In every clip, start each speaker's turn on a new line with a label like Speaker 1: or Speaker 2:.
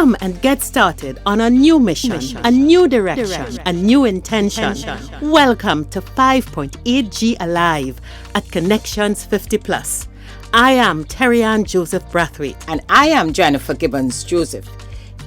Speaker 1: Come and get started on a new mission, a new direction, a new intention. Welcome to 5.8G Alive at Connections 50 Plus. I am Terry-Ann Joseph Brathwaite.
Speaker 2: And I am Jennifer Gibbons Joseph,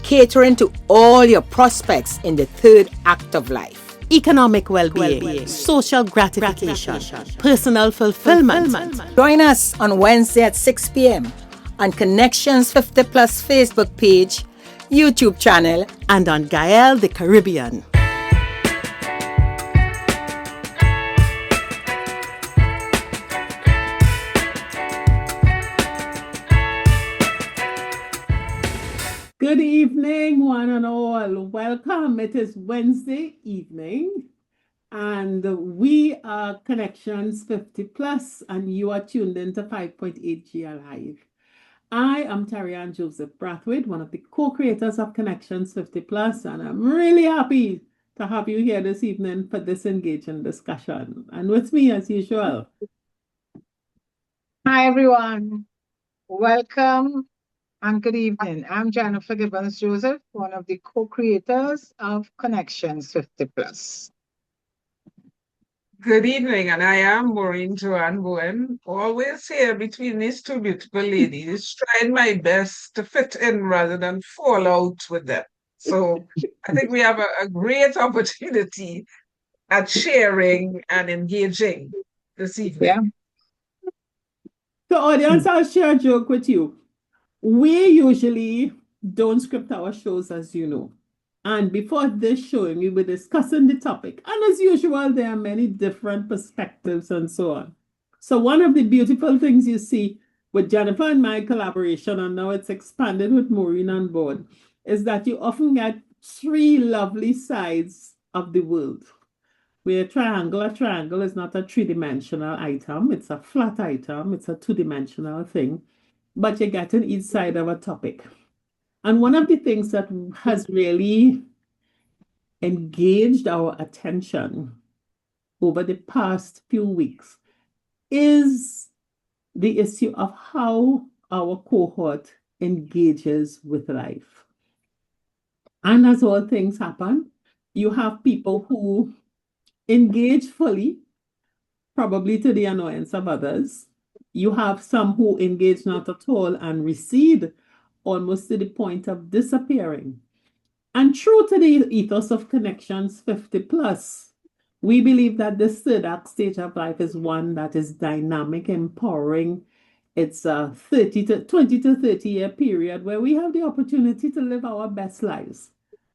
Speaker 2: catering to all your prospects in the third act of life.
Speaker 1: Economic well-being, social gratification, personal fulfillment.
Speaker 2: Join us on Wednesday at 6 p.m. on Connections 50 Plus Facebook page, YouTube channel,
Speaker 1: and on Gael the Caribbean. Good evening, one and all. Welcome. It is Wednesday evening, and we are Connections 50 Plus, and you are tuned into 5.8G Alive. I am Terry-Ann Joseph Brathwaite, one of the co-creators of Connections 50 Plus, and I'm really happy to have you here this evening for this engaging discussion. And with me, as usual.
Speaker 3: Hi, everyone. Welcome and good evening. I'm Jennifer Gibbons Joseph, one of the co-creators of Connections 50 Plus.
Speaker 4: Good evening, and I am Maureen Joanne Bowen, always here between these two beautiful ladies, trying my best to fit in rather than fall out with them. So I think we have a great opportunity at sharing and engaging this evening.
Speaker 3: Yeah.
Speaker 1: So audience, I'll share a joke with you. We usually don't script our shows, as you know. And before this showing, we were discussing the topic. And as usual, there are many different perspectives and so on. So one of the beautiful things you see with Jennifer and my collaboration, and now it's expanded with Maureen on board, is that you often get three lovely sides of the world. Where a triangle is not a three-dimensional item. It's a flat item. It's a two-dimensional thing. But you're getting each side of a topic. And one of the things that has really engaged our attention over the past few weeks is the issue of how our cohort engages with life. And as all things happen, you have people who engage fully, probably to the annoyance of others. You have some who engage not at all and recede almost to the point of disappearing. And true to the ethos of Connections 50 Plus, we believe that this third act stage of life is one that is dynamic, empowering. It's a 20 to 30 year period where we have the opportunity to live our best lives.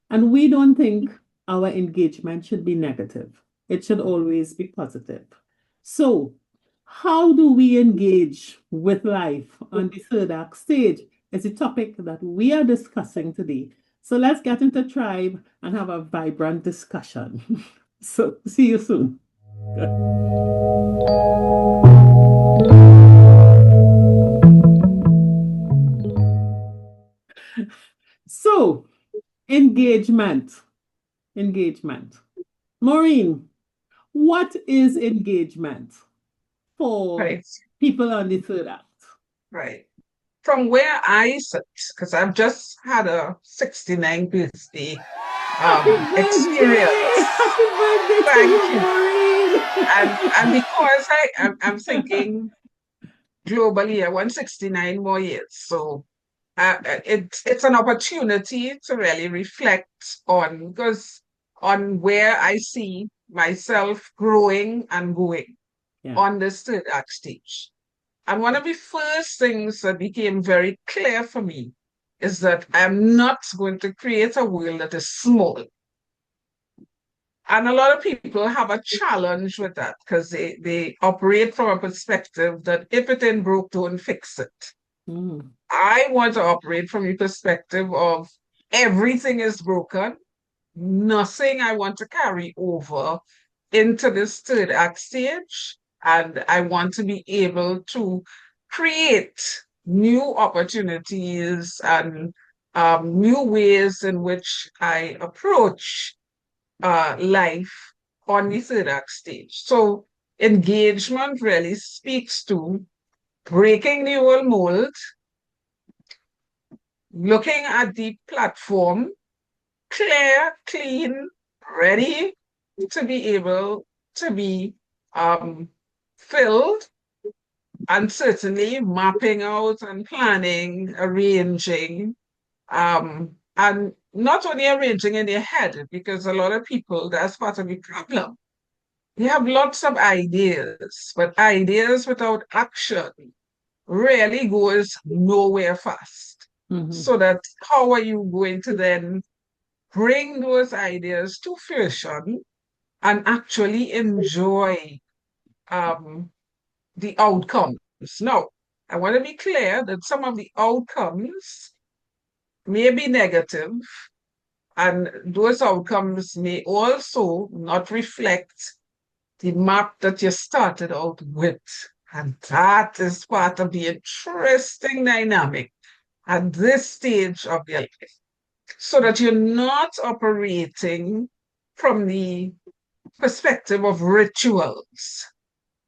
Speaker 1: And we don't think our engagement should be negative. It should always be positive. So, how do we engage with life on the third act stage? It's a topic that we are discussing today. So let's get into tribe and have a vibrant discussion. So see you soon. So, engagement. Maureen, what is engagement for people on the third act?
Speaker 4: Right. From where I sit, because I've just had a 69th birthday experience.
Speaker 1: Happy birthday
Speaker 4: Thank
Speaker 1: to
Speaker 4: you.
Speaker 1: Maureen.
Speaker 4: And because I'm thinking globally, I want 69 more years. So it's an opportunity to really reflect on where I see myself growing and going on this third act stage. And one of the first things that became very clear for me is that I'm not going to create a world that is small. And a lot of people have a challenge with that because they operate from a perspective that if it ain't broke, don't fix it. I want to operate from the perspective of everything is broken, nothing I want to carry over into this third act stage. And I want to be able to create new opportunities and new ways in which I approach life on the third act stage. So engagement really speaks to breaking the old mold, looking at the platform, clear, clean, ready to be able to be filled, and certainly mapping out and planning, arranging, and not only arranging in their head, because a lot of people, that's part of the problem. They have lots of ideas, but ideas without action really goes nowhere fast. So that how are you going to then bring those ideas to fruition and actually enjoy the outcomes? Now, I want to be clear that some of the outcomes may be negative, and those outcomes may also not reflect the map that you started out with. And that is part of the interesting dynamic at this stage of your life, so that you're not operating from the perspective of rituals,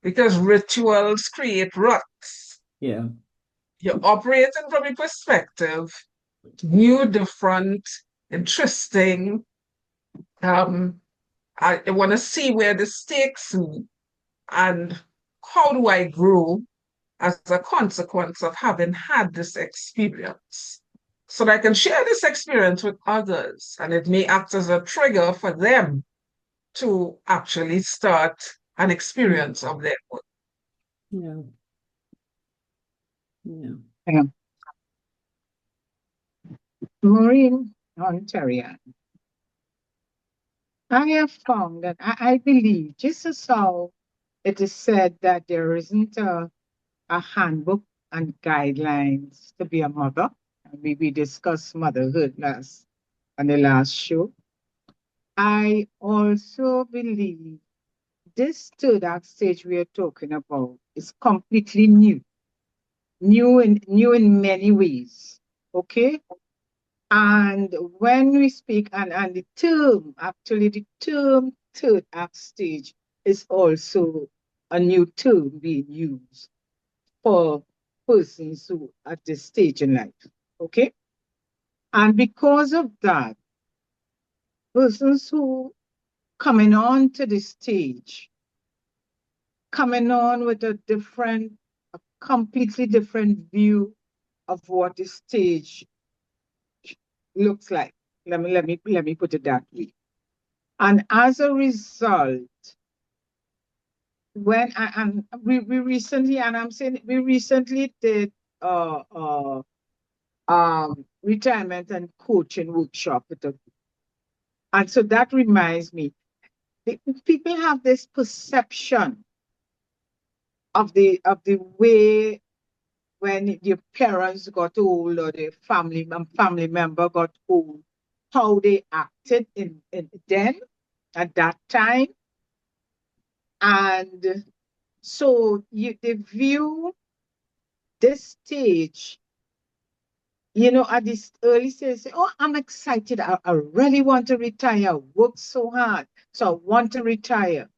Speaker 4: because rituals create ruts.
Speaker 1: Yeah.
Speaker 4: You're operating from a perspective, new, different, interesting. I want to see where this takes me and how do I grow as a consequence of having had this experience, so that I can share this experience with others, and it may act as a trigger for them to actually start an experience of their own.
Speaker 1: Yeah. Yeah.
Speaker 3: Yeah. Maureen, Ontario. I have found that I believe, just as how it is said that there isn't a handbook and guidelines to be a mother. We discussed motherhood on the last show. I also believe this third act stage we are talking about is completely new in many ways. Okay? And when we speak, and the term third act stage is also a new term being used for persons who at this stage in life. Okay? And because of that, persons who coming on to the stage, coming on with a completely different view of what the stage looks like. Let me put it that way. And as a result, when we recently, and I'm saying we recently did retirement and coaching workshop with the, and so that reminds me, people have this perception of the way when your parents got old or the family member got old, how they acted in then at that time. And so they view this stage, at this early stage, say, oh, I'm excited. I really want to retire. I worked so hard. So I want to retire.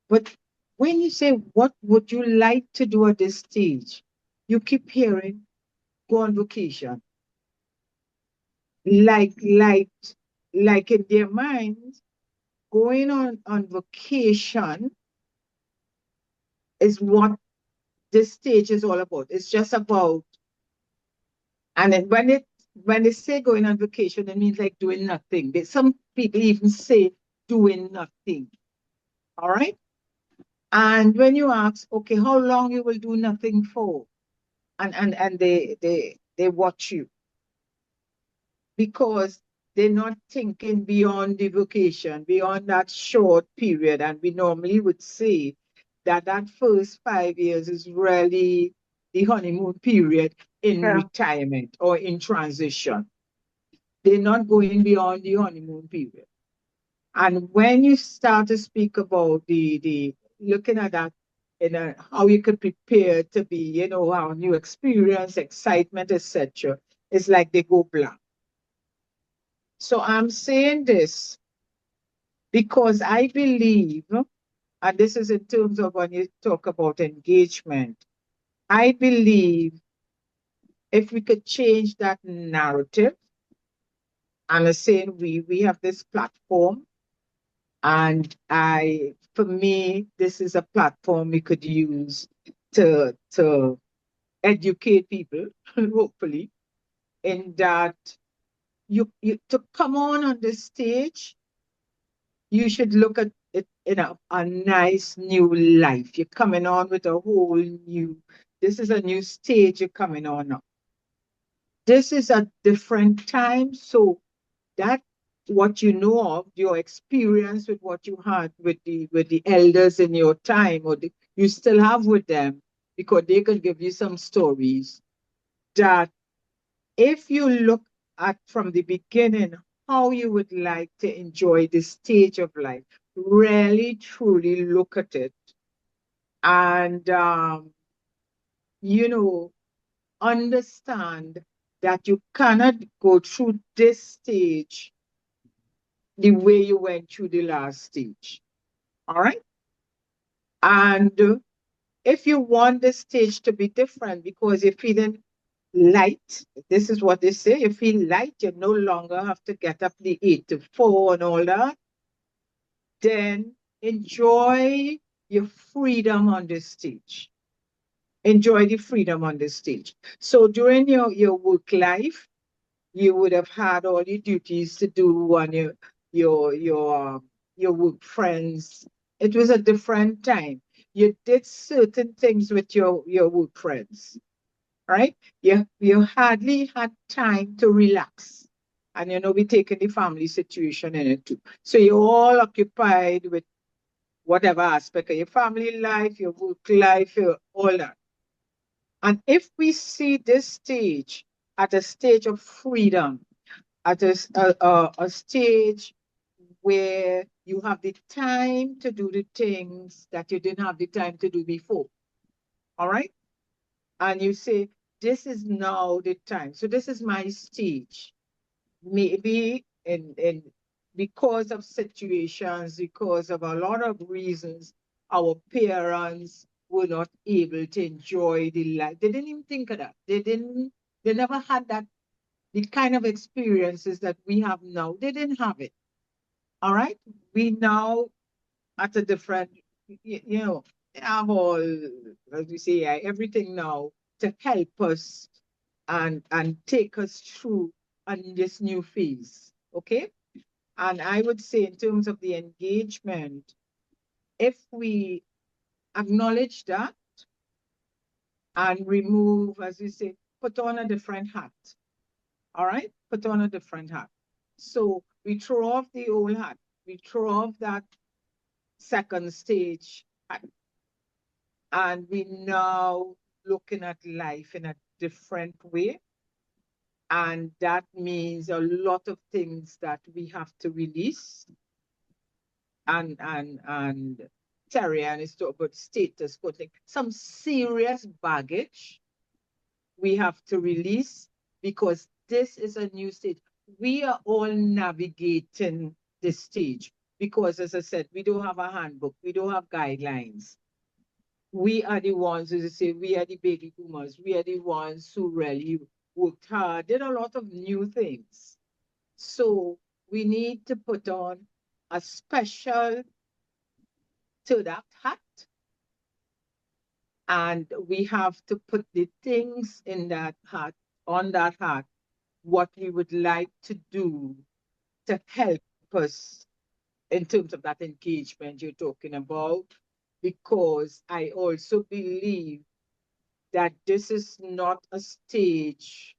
Speaker 3: But when you say, what would you like to do at this stage? You keep hearing, go on vacation. Like in their minds, going on vacation is what this stage is all about. It's just about, and then when they say going on vacation, it means like doing nothing. Some people even say doing nothing. All right. And when you ask, okay, how long you will do nothing for, and they watch you, because they're not thinking beyond the vacation, beyond that short period. And we normally would say that first 5 years is really the honeymoon period in retirement or in transition. They're not going beyond the honeymoon period. And when you start to speak about the looking at that, how you could prepare to be, how new experience, excitement, etc., it's like they go blank. So I'm saying this because I believe, and this is in terms of when you talk about engagement, I believe if we could change that narrative and saying we have this platform, and for me, this is a platform we could use to educate people, hopefully, in that you to come on the stage, you should look at it in a nice new life. You're coming on with a whole new, this is a new stage you're coming on now. This is a different time. So that what you know of, your experience with what you had with the elders in your time, or you still have with them, because they can give you some stories that if you look at from the beginning how you would like to enjoy this stage of life, really truly look at it, and you know, understand that you cannot go through this stage the way you went through the last stage. All right. And if you want the stage to be different because you're feeling light, this is what they say, you feel light, you no longer have to get up the 8 to 4 and all that, then enjoy your freedom on the stage. Enjoy the freedom on the stage. So during your work life, you would have had all your duties to do on your work friends. It was a different time. You did certain things with your work friends, right? You hardly had time to relax. And we taking the family situation in it too. So you're all occupied with whatever aspect of your family life, your work life, all that. And if we see this stage at a stage of freedom, at a stage where you have the time to do the things that you didn't have the time to do before, all right? And you say, this is now the time. So this is my stage. Maybe because of situations, because of a lot of reasons, our parents were not able to enjoy the life. They didn't even think of that. They never had that, the kind of experiences that we have now. They didn't have it. All right. We now at a different, have all, as we say, everything now to help us and take us through on this new phase. Okay. And I would say, in terms of the engagement, if we acknowledge that and remove, as you say, put on a different hat. All right? Put on a different hat. So we throw off the old hat. We throw off that second stage hat. And we now looking at life in a different way. And that means a lot of things that we have to release. And Terry and is talking about status, putting some serious baggage we have to release, because this is a new stage. We are all navigating this stage because, as I said, we don't have a handbook, we don't have guidelines. We are the ones, as I say, we are the baby boomers. We are the ones who really worked hard, did a lot of new things. So we need to put on a special to that hat, and we have to put the things in that hat, on that hat, what we would like to do to help us in terms of that engagement you're talking about, because I also believe that this is not a stage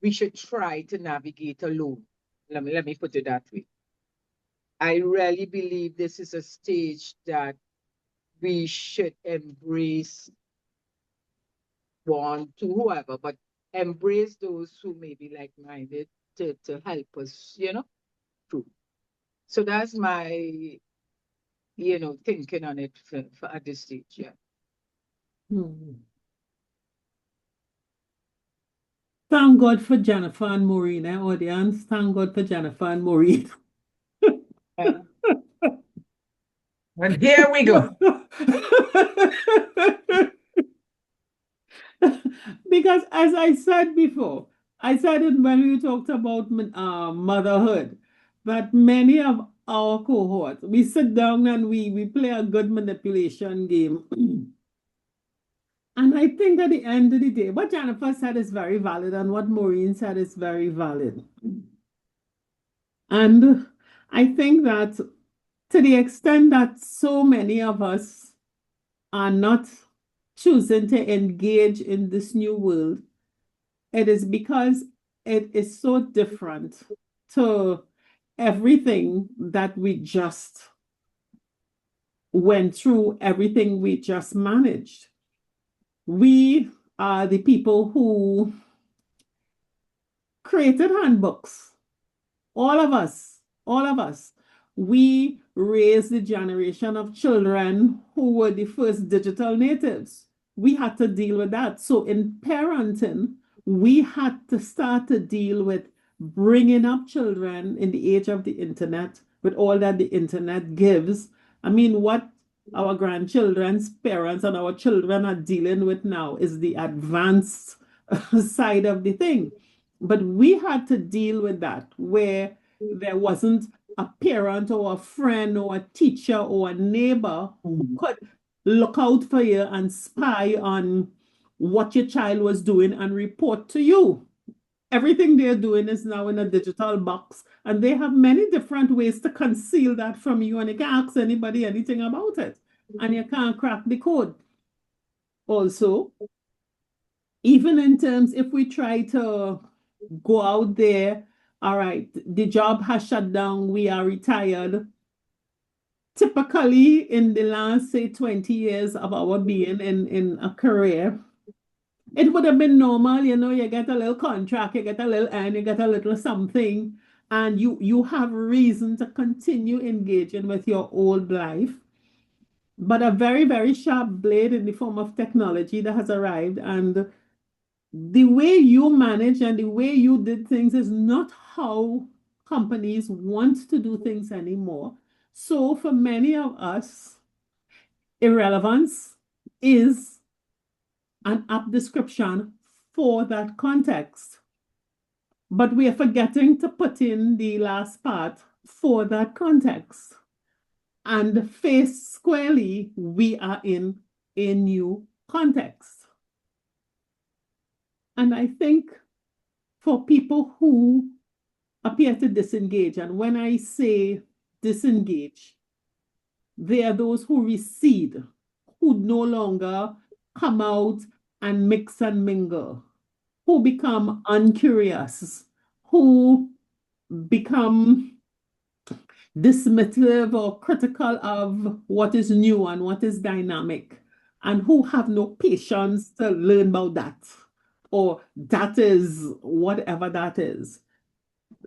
Speaker 3: we should try to navigate alone. Let me put it that way. I really believe this is a stage that we should embrace, one to whoever, but embrace those who may be like-minded to help us, through. So that's my, thinking on it for at this stage, yeah.
Speaker 1: Thank God for Jennifer and Maureen, audience. Thank God for Jennifer and Maureen.
Speaker 4: And here we go.
Speaker 1: Because as I said before, I said it when we talked about motherhood, that many of our cohorts, we sit down and we play a good manipulation game. And I think at the end of the day, what Jennifer said is very valid, and what Maureen said is very valid. And I think that to the extent that so many of us are not choosing to engage in this new world, it is because it is so different to everything that we just went through, everything we just managed. We are the people who created handbooks. All of us. We raised the generation of children who were the first digital natives. We had to deal with that. So in parenting, we had to start to deal with bringing up children in the age of the internet with all that the internet gives. I mean, what our grandchildren's parents and our children are dealing with now is the advanced side of the thing. But we had to deal with that where there wasn't a parent or a friend or a teacher or a neighbor who could look out for you and spy on what your child was doing and report to you. Everything they're doing is now in a digital box, and they have many different ways to conceal that from you, and you can't ask anybody anything about it, and you can't crack the code. Also, even in terms, if we try to go out there, all right, the job has shut down, we are retired. Typically, in the last, say, 20 years of our being in a career, it would have been normal, you get a little contract, you get a little earn, you get a little something, and you have reason to continue engaging with your old life. But a very, very sharp blade in the form of technology that has arrived, and the way you manage and the way you did things is not how companies want to do things anymore. So for many of us, irrelevance is an apt description for that context. But we are forgetting to put in the last part for that context. And face squarely, we are in a new context. And I think for people who appear to disengage, and when I say disengage, they are those who recede, who no longer come out and mix and mingle, who become uncurious, who become dismissive or critical of what is new and what is dynamic, and who have no patience to learn about that, or that is whatever that is.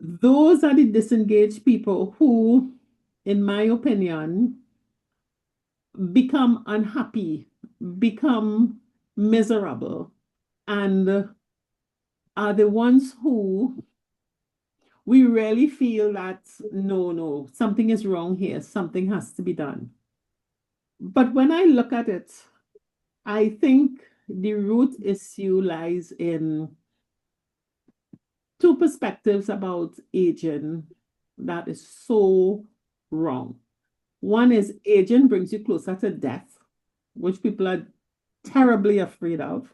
Speaker 1: Those are the disengaged people who, in my opinion, become unhappy, become miserable, and are the ones who we really feel that no, something is wrong here, something has to be done. But when I look at it, I think the root issue lies in two perspectives about aging that is so wrong. One is aging brings you closer to death, which people are terribly afraid of,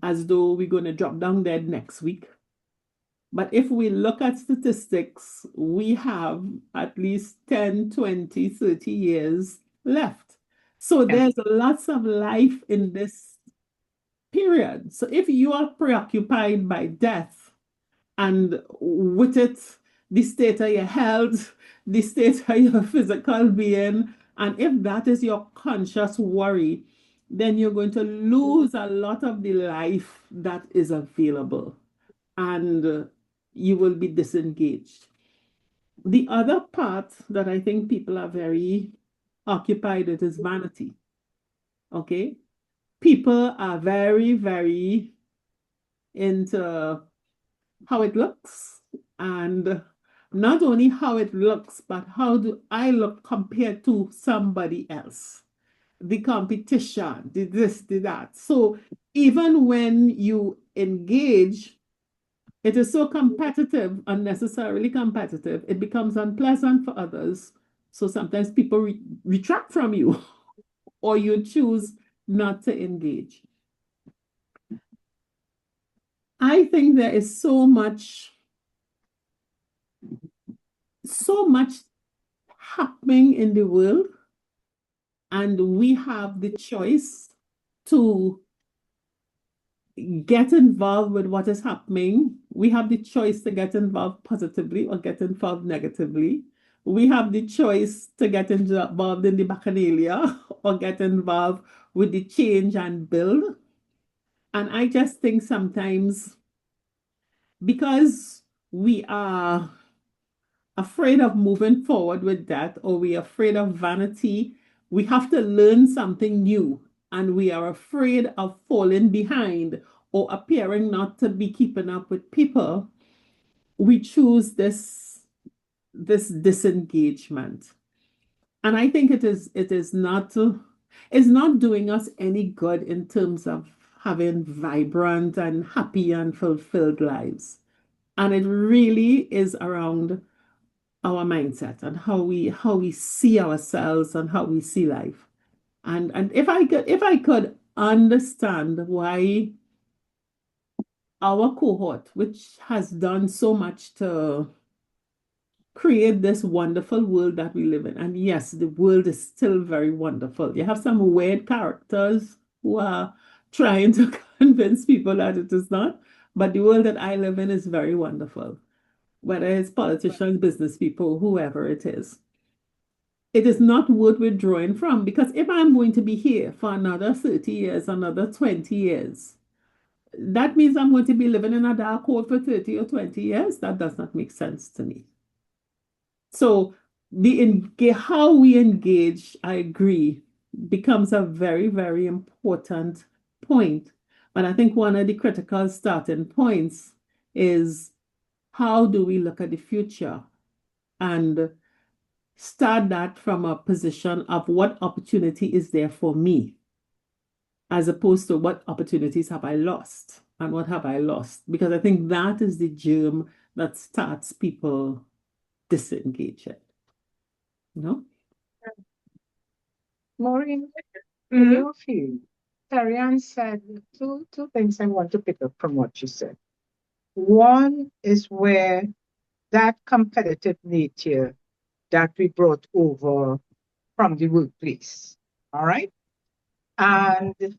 Speaker 1: as though we're going to drop down dead next week. But if we look at statistics, we have at least 10, 20, 30 years left. So there's lots of life in this period. So if you are preoccupied by death, and with it, the state of your health, the state of your physical being, and if that is your conscious worry, then you're going to lose a lot of the life that is available, and you will be disengaged. The other part that I think people are very occupied with is vanity. Okay? People are very, very into how it looks, and not only how it looks, but how do I look compared to somebody else. the competition, the this, the that. So even when you engage, it is so competitive, unnecessarily competitive, it becomes unpleasant for others. So sometimes people retract from you or you choose not to engage. I think there is so much happening in the world, and we have the choice to get involved with what is happening. We have the choice to get involved positively or get involved negatively. We have the choice to get involved in the bacchanalia or get involved with the change and build. And I just think sometimes because we are afraid of moving forward with that, or we're afraid of vanity, we have to learn something new. And we are afraid of falling behind or appearing not to be keeping up with people. We choose this disengagement. And I think it's not doing us any good in terms of having vibrant and happy and fulfilled lives. And it really is around our mindset and how we see ourselves and how we see life. And if I could understand why our cohort, which has done so much to create this wonderful world that we live in, and yes, the world is still very wonderful. You have some weird characters who are trying to convince people that it is not, but the world that I live in is very wonderful, whether it's politicians, business people, whoever it is. It is not worth withdrawing from, because if I'm going to be here for another 30 years, another 20 years, that means I'm going to be living in a dark hole for 30 or 20 years. That does not make sense to me. So how we engage, I agree, becomes a very, very important point. But I think one of the critical starting points is, how do we look at the future and start that from a position of what opportunity is there for me, as opposed to what opportunities have I lost and what have I lost? Because I think that is the germ that starts people disengaging. You know?
Speaker 3: Maureen, in
Speaker 4: Mhm.
Speaker 3: your field, Tarian said two things I want to pick up from what you said. One is where that competitive nature that we brought over from the workplace. All right. And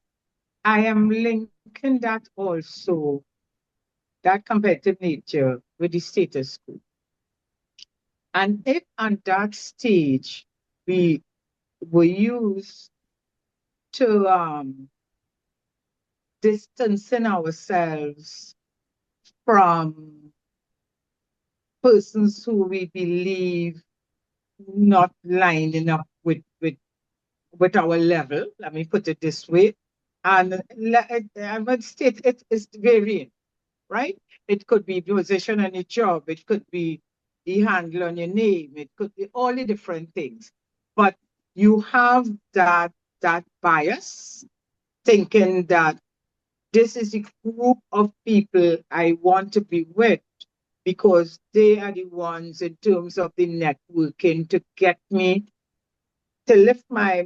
Speaker 3: I am linking that also, that competitive nature, with the status quo. And if on that stage we were used to distancing ourselves from persons who we believe not lining up with our level, let me put it this way. And I would state it is varying, right? It could be position on your job, it could be the handle on your name, it could be all the different things. But you have that bias, thinking that this is a group of people I want to be with because they are the ones in terms of the networking to get me to lift my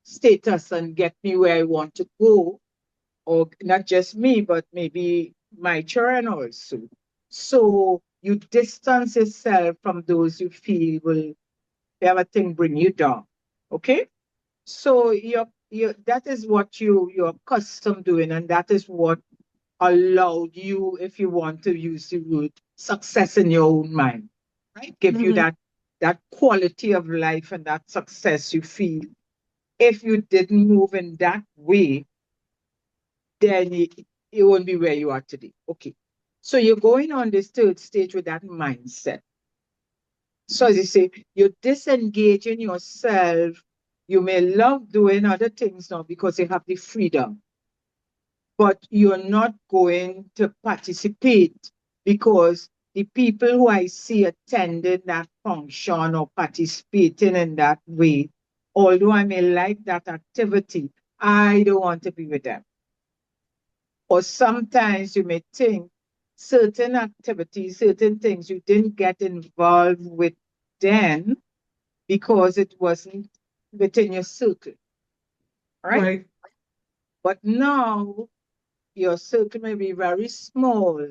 Speaker 3: status and get me where I want to go, or not just me, but maybe my children also. So you distance yourself from those you feel will everything bring you down. Okay? So you that is what you're accustomed doing, and that is what allowed you, if you want to use the word, success in your own mind, right? Give you
Speaker 1: Mhm.
Speaker 3: that quality of life and that success you feel. If you didn't move in that way, then you won't be where you are today. Okay. So you're going on this third stage with that mindset. So as you say, you're disengaging yourself. You may love doing other things now because you have the freedom, but you're not going to participate because the people who I see attending that function or participating in that way, although I may like that activity, I don't want to be with them. Or sometimes you may think certain activities, certain things you didn't get involved with then because it wasn't within your circle, right?
Speaker 4: Right.
Speaker 3: But now your circle may be very small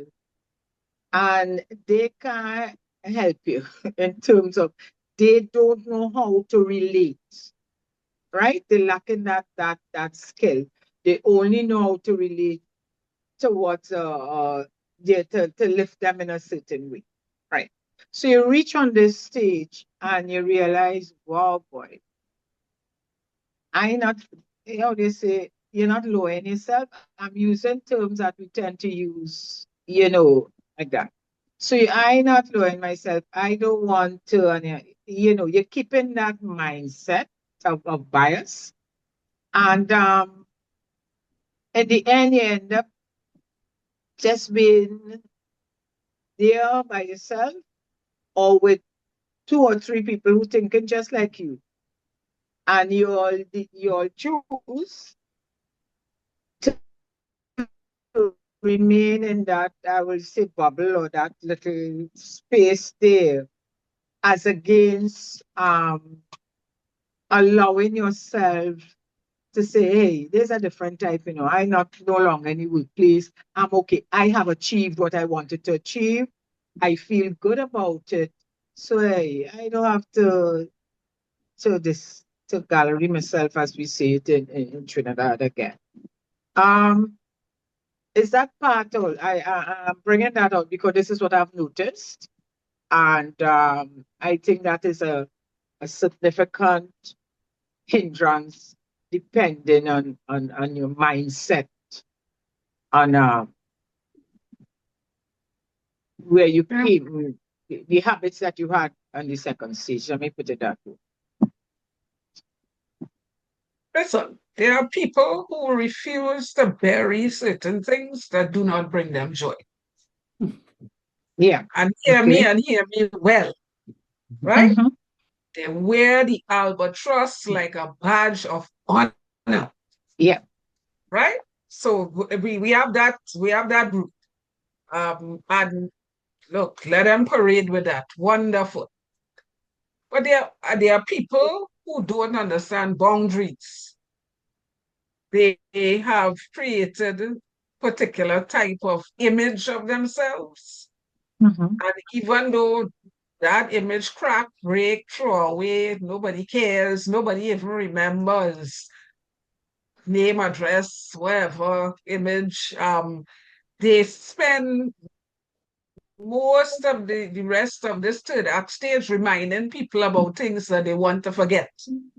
Speaker 3: and they can help you in terms of they don't know how to relate, right? They lacking that skill. They only know how to relate towards yeah, to lift them in a certain way, right? So you reach on this stage and you realize, wow, boy, I not, you know, they say you're not lowering yourself. I'm using terms that we tend to use, like that. So I not lowering myself. I don't want to, and you're keeping that mindset of bias. And at the end, you end up just being there by yourself or with two or three people who thinking just like you. And you all choose to remain in that, I will say, bubble or that little space there, as against allowing yourself to say, hey, there's a different type, I'm not no longer in the workplace. I'm okay. I have achieved what I wanted to achieve. I feel good about it. So hey, I don't have to gallery myself, as we say it in Trinidad again. Um, is that part all? I'm bringing that out because this is what I've noticed. And I think that is a significant hindrance depending on your mindset, on where you
Speaker 4: Yeah.
Speaker 3: came, the habits that you had on the second stage. Let me put it that way.
Speaker 4: Listen, there are people who refuse to bury certain things that do not bring them joy.
Speaker 3: Yeah.
Speaker 4: And
Speaker 3: Okay.
Speaker 4: hear me well, right?
Speaker 3: Mm-hmm.
Speaker 4: They wear the albatross like a badge of honor,
Speaker 3: Yeah.
Speaker 4: right? So we have that group. And look, let them parade with that. Wonderful. But there are people who don't understand boundaries. They have created a particular type of image of themselves.
Speaker 3: Mm-hmm.
Speaker 4: And even though that image crack, break, throw away, nobody cares, nobody even remembers name, address, whatever, image, they spend most of the rest of this third act stage reminding people about things that they want to forget.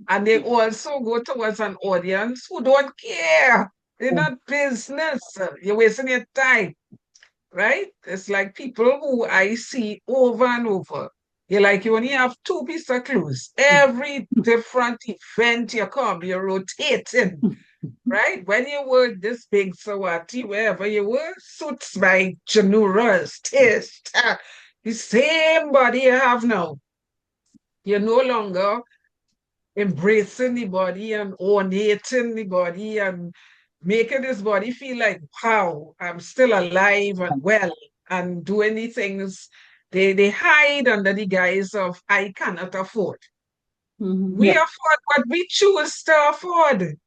Speaker 4: And they also go towards an audience who don't care. They're not business. You're wasting your time, right? It's like people who I see over and over. You're like, you only have two pieces of clothes. Every different event you come, you're rotating, right? When you were this big Sawati, wherever you were, suits by Januras, taste, the same body you have now. You're no longer embracing the body and ornating the body and making this body feel like, wow, I'm still alive and well and doing the things they hide under the guise of I cannot afford. We
Speaker 3: Yeah.
Speaker 4: afford what we choose to afford.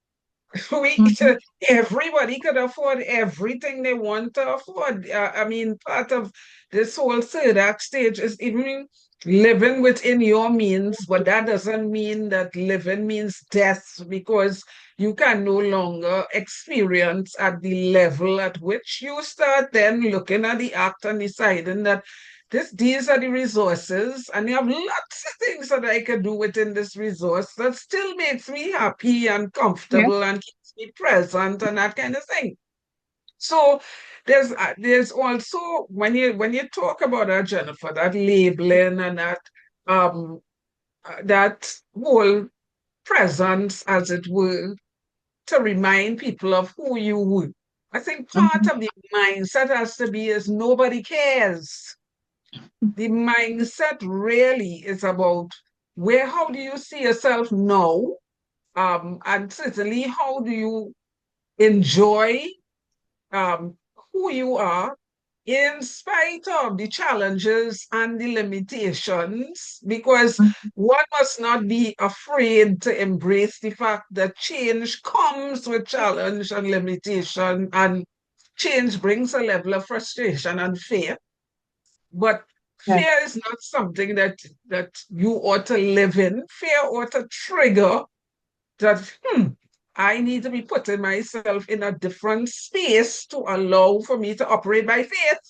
Speaker 4: we
Speaker 3: Mm-hmm.
Speaker 4: Everybody could afford everything they want to afford. I mean, part of this whole third act stage is even living within your means, but that doesn't mean that living means death because you can no longer experience at the level at which you start then looking at the act and deciding that these are the resources, and you have lots of things that I can do within this resource that still makes me happy and
Speaker 3: Yeah.
Speaker 4: comfortable and keeps me present and that kind of thing. So there's also when you talk about that, Jennifer, that labeling and that whole presence, as it were, to remind people of who you were. I think part
Speaker 3: Mm-hmm.
Speaker 4: of the mindset has to be is nobody cares. The mindset really is about how do you see yourself now And certainly, how do you enjoy who you are in spite of the challenges and the limitations, because one must not be afraid to embrace the fact that change comes with challenge and limitation, and change brings a level of frustration and fear. But
Speaker 3: Yeah.
Speaker 4: fear is not something that you ought to live in. Fear ought to trigger that, I need to be putting myself in a different space to allow for me to operate by faith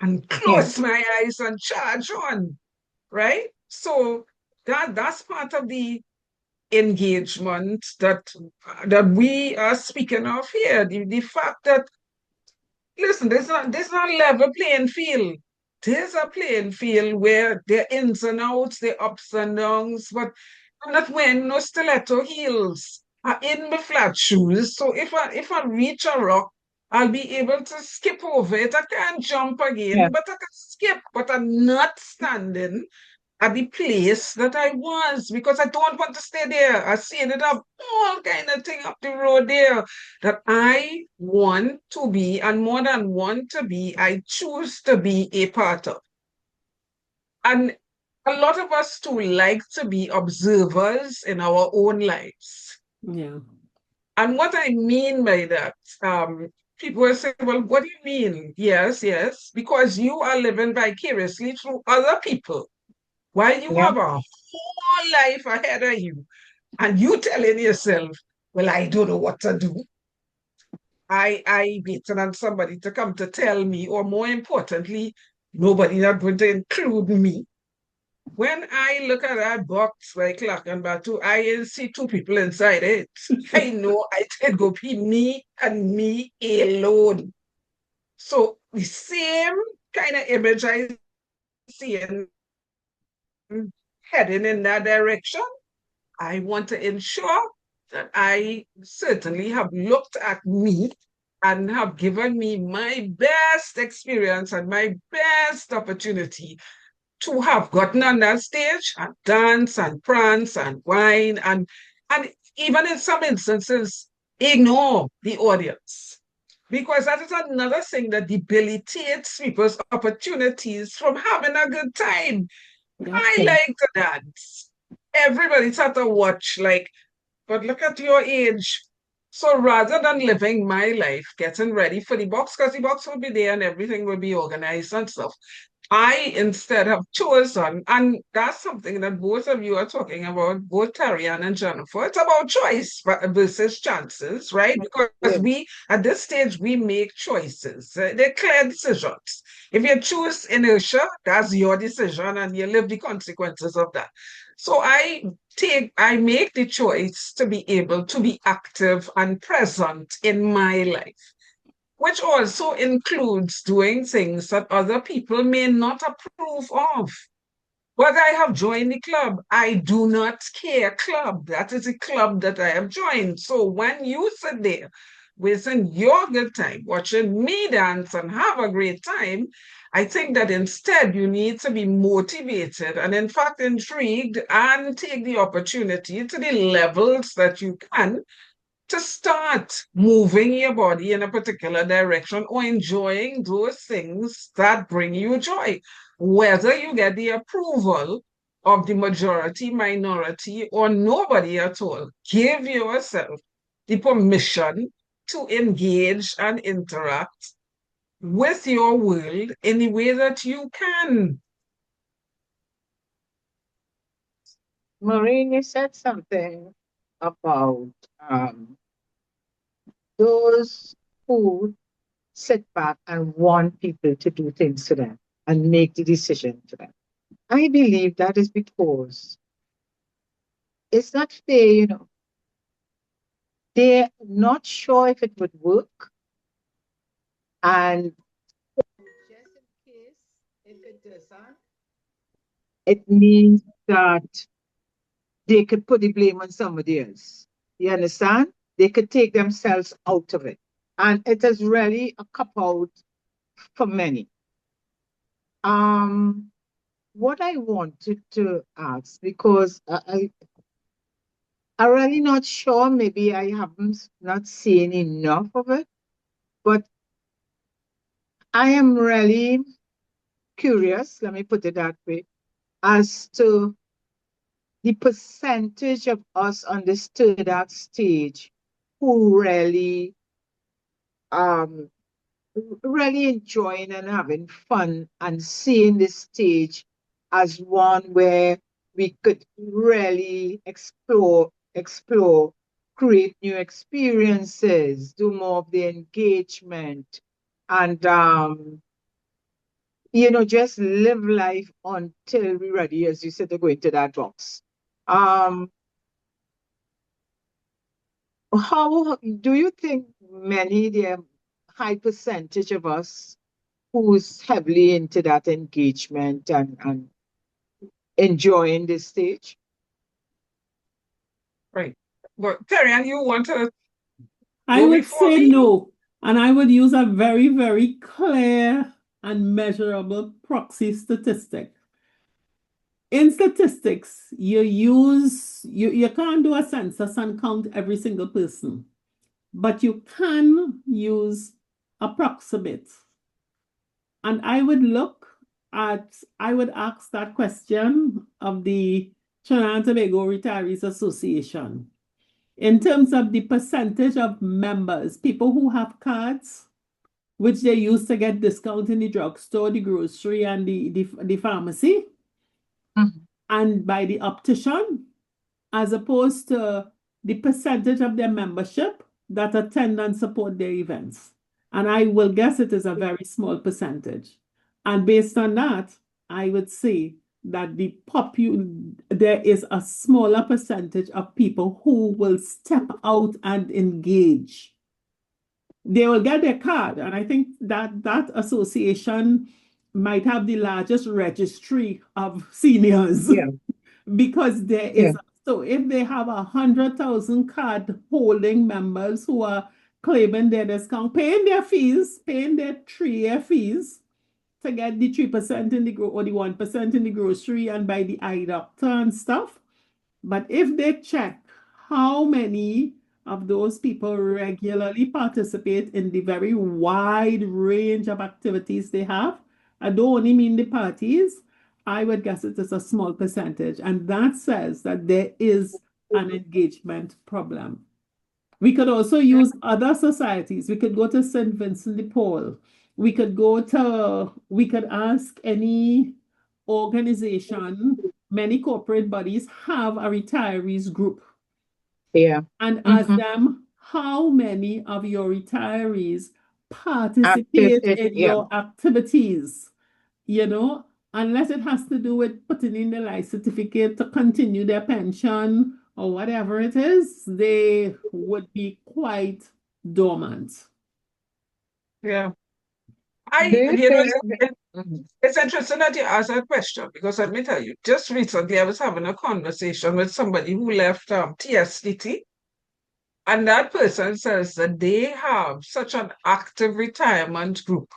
Speaker 4: and
Speaker 3: Yeah.
Speaker 4: close my eyes and charge on, right? So that's part of the engagement that we are speaking of here. The fact that, listen, there's not a level playing field. There's a playing field where there are ins and outs, there are ups and downs, but I'm not wearing no stiletto heels. I'm in my flat shoes. So if I reach a rock, I'll be able to skip over it. I can't jump
Speaker 3: Yeah.
Speaker 4: again, but I can skip, but I'm not standing at the place that I was, because I don't want to stay there. I seen it up all kind of thing up the road there that I want to be, and more than want to be, I choose to be a part of. And a lot of us too like to be observers in our own lives.
Speaker 1: Yeah.
Speaker 4: And what I mean by that, people will say, well, what do you mean? Yes, yes, because you are living vicariously through other people while you
Speaker 3: Yeah.
Speaker 4: have a whole life ahead of you, and you telling yourself, well, I don't know what to do. I waiting on somebody to come to tell me, or more importantly, nobody not going to include me. When I look at that box by Clark and Batu, I see two people inside it. I know it go be me and me alone. So the same kind of image I see in heading in that direction, I want to ensure that I certainly have looked at me and have given me my best experience and my best opportunity to have gotten on that stage and dance and prance and whine and even in some instances ignore the audience. Because that is another thing that debilitates people's opportunities from having a good time.
Speaker 1: Yep.
Speaker 4: I
Speaker 3: Yeah.
Speaker 4: like to dance. Everybody's had to watch, like, but look at your age. So rather than living my life, getting ready for the box, because the box will be there and everything will be organized and stuff, I instead have chosen, and that's something that both of you are talking about, both Tarian and Jennifer. It's about choice versus chances, right? Because
Speaker 3: Yeah.
Speaker 4: we, at this stage, we make choices. They're clear decisions. If you choose inertia, that's your decision, and you live the consequences of that. So I make the choice to be able to be active and present in my life, which also includes doing things that other people may not approve of. But I have joined the club. I do not care club. That is a club that I have joined. So when you sit there wasting your good time watching me dance and have a great time, I think that instead you need to be motivated and, in fact, intrigued and take the opportunity to the levels that you can to start moving your body in a particular direction or enjoying those things that bring you joy, whether you get the approval of the majority, minority, or nobody at all. Give yourself the permission to engage and interact with your world in the way that you can.
Speaker 3: Maureen, you said something about um, those who sit back and want people to do things to them and make the decision to them. I believe that is because it's not fair, They're not sure if it would work. And just in case if it doesn't, it means that they could put the blame on somebody else. You understand? They could take themselves out of it. And it is really a cop out for many. Um, what I wanted to ask, because I'm really not sure. Maybe I haven't not seen enough of it, but I am really curious, let me put it that way, as to the percentage of us on this third act stage who um really enjoying and having fun and seeing this stage as one where we could really explore, create new experiences, do more of the engagement, and just live life until we're ready, as you said, to go into that box. Um, how do you think the high percentage of us who's heavily into that engagement and enjoying this stage?
Speaker 4: Right. But Terry, and you want to
Speaker 1: I
Speaker 4: go
Speaker 1: would
Speaker 4: before
Speaker 1: say
Speaker 4: me?
Speaker 1: no. And I would use a very, very clear and measurable proxy statistic. In statistics, you can't do a census and count every single person, but you can use approximate. And I would ask that question of the Trinidad and Tobago Retirees Association in terms of the percentage of members, people who have cards, which they use to get discount in the drugstore, the grocery, and the pharmacy,
Speaker 3: Mhm.
Speaker 1: and by the optician, as opposed to the percentage of their membership that attend and support their events. And I will guess it is a very small percentage. And based on that, I would say that there is a smaller percentage of people who will step out and engage. They will get their card, and I think that association might have the largest registry of seniors
Speaker 3: Yeah,
Speaker 1: because there
Speaker 3: yeah,
Speaker 1: is, so if they have 100,000 card holding members who are claiming their discount, paying their 3 year fees to get the 3% in or the 1% in the grocery and buy the eye doctor and stuff. But if they check how many of those people regularly participate in the very wide range of activities they have, I don't only mean the parties, I would guess it is a small percentage. And that says that there is an engagement problem. We could also use other societies. We could go to St. Vincent de Paul. We could ask any organization, many corporate bodies have a retirees group
Speaker 3: yeah.
Speaker 1: and ask
Speaker 3: Mm-hmm.
Speaker 1: them how many of your retirees
Speaker 3: Active
Speaker 1: participate
Speaker 3: it,
Speaker 1: in
Speaker 3: yeah.
Speaker 1: your activities, you know, unless it has to do with putting in the life certificate to continue their pension or whatever it is, they would be quite dormant.
Speaker 4: Yeah.
Speaker 3: Do you think? Mhm.
Speaker 4: It's interesting that you asked that question because let me tell you, just recently I was having a conversation with somebody who left TSDT, and that person says that they have such an active retirement group.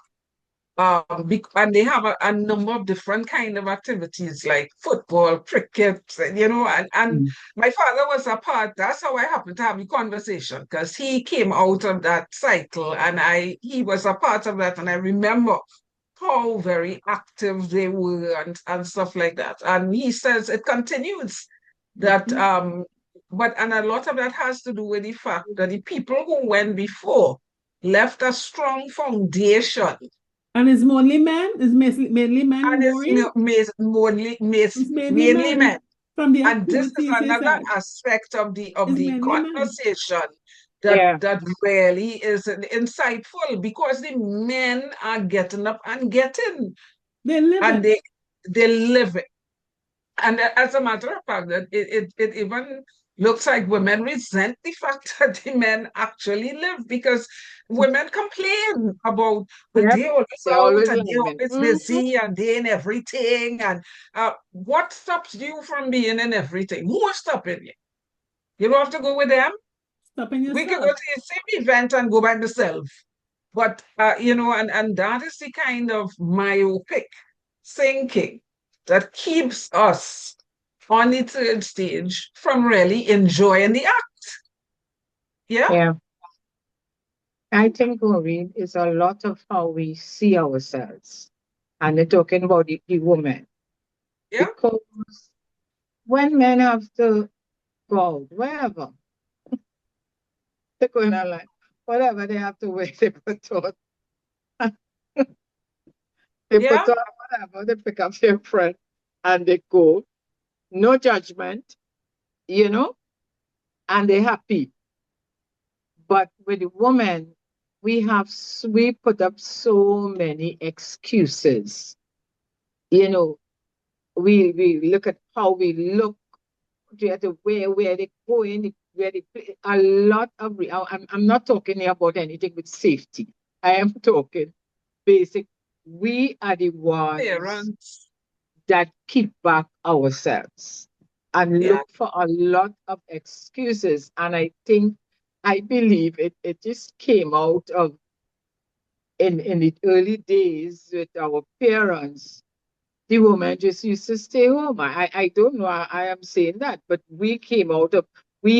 Speaker 4: And they have a number of different kind of activities like football, cricket, and
Speaker 3: Mm.
Speaker 4: my father was a part. That's how I happened to have the conversation because he came out of that cycle and he was a part of that. And I remember how very active they were and stuff like that. And he says it continues that
Speaker 1: Mhm.
Speaker 4: and a lot of that has to do with the fact that the people who went before left a strong foundation,
Speaker 1: And it's mainly men, mainly men
Speaker 4: and it's
Speaker 1: going. It's mainly
Speaker 4: mainly men.
Speaker 1: men from the
Speaker 4: And this is
Speaker 1: activities they
Speaker 4: another
Speaker 1: said.
Speaker 4: aspect of
Speaker 1: It's
Speaker 4: the
Speaker 1: mainly men.
Speaker 4: conversation
Speaker 3: Yeah,
Speaker 4: that really is insightful because the men are getting up and getting,
Speaker 1: They live
Speaker 4: and
Speaker 1: it.
Speaker 4: they live it. And as a matter of fact, that it even looks like women resent the fact that the men actually live because women complain about, but
Speaker 3: yep.
Speaker 4: they always
Speaker 3: They're
Speaker 4: out
Speaker 3: always
Speaker 4: and they
Speaker 3: living.
Speaker 4: always
Speaker 3: Mm-hmm.
Speaker 4: busy and they in everything. And what stops you from being in everything? Who is stopping you? You don't have to go with them.
Speaker 1: Stopping
Speaker 4: We can go
Speaker 1: yourself.
Speaker 4: to the same event and go by myself. But and that is the kind of myopic thinking that keeps us on the third stage from really enjoying the act. Yeah,
Speaker 3: Yeah. I think, Maureen, is a lot of how we see ourselves. And they're talking about the woman.
Speaker 4: yeah,
Speaker 3: Because when men have to go out, wherever, they're going on like, whatever they have to wear, they put on. They
Speaker 4: yeah,
Speaker 3: put on whatever, they pick up their friend and they go. No judgment, you know, and they're happy. But with the woman, we put up so many excuses. You know, we look at how we look, we have to where they going, where they play. A lot of I'm not talking here about anything with safety. I am talking basic. We are the ones
Speaker 4: parents.
Speaker 3: that keep back ourselves and
Speaker 4: Yeah,
Speaker 3: look for a lot of excuses. And I believe it just came out of in the early days with our parents. The woman just used to stay home. I don't know, I am saying that, but we